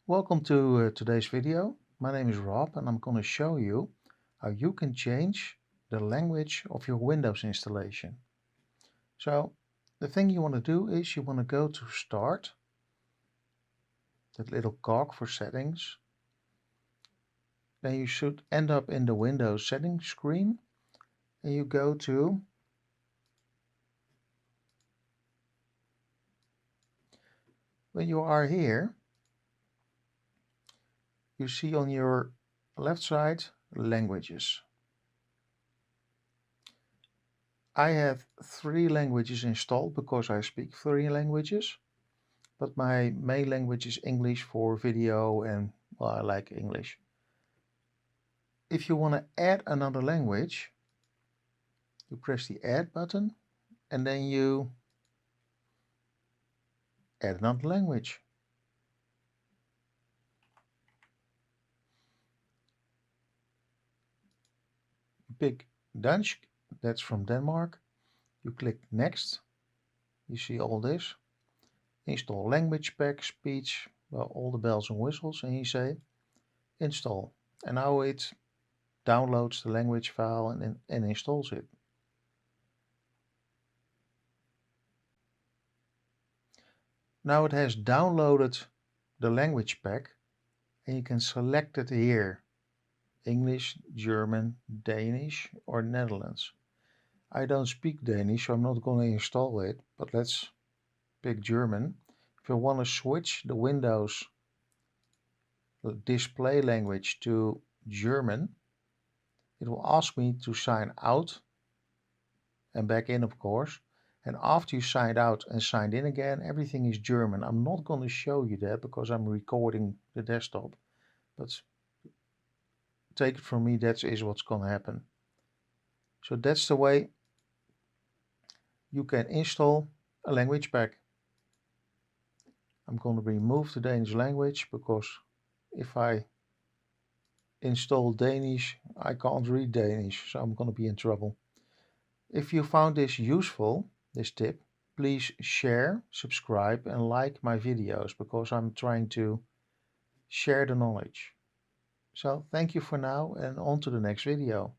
Welcome to today's video. My name is Rob and I'm going to show you how you can change the language of your Windows installation. So the thing you want to do is you want to go to Start, that little cog for settings. Then you should end up in the Windows settings screen and you go to when you are here, you see on your left side languages. I have 3 languages installed because I speak 3 languages, but my main language is English for video and well, I like English. If you want to add another language, you press the add button and then you add another language. You pick Dutch, that's from Denmark. You click next. You see all this. Install language pack, speech, well, all the bells and whistles, and you say install. And now it downloads the language file and installs it. Now it has downloaded the language pack and you can select it here. English, German, Danish or Netherlands. I don't speak Danish, so I'm not going to install it, but let's pick German. If you want to switch the Windows display language to German, it will ask me to sign out and back in, of course. And after you signed out and signed in again, everything is German. I'm not going to show you that because I'm recording the desktop, but take it from me, that is what's going to happen. So that's the way you can install a language pack. I'm going to remove the Danish language because if I install Danish, I can't read Danish, so I'm going to be in trouble. If you found this useful, this tip, please share, subscribe and like my videos because I'm trying to share the knowledge. So thank you for now and on to the next video.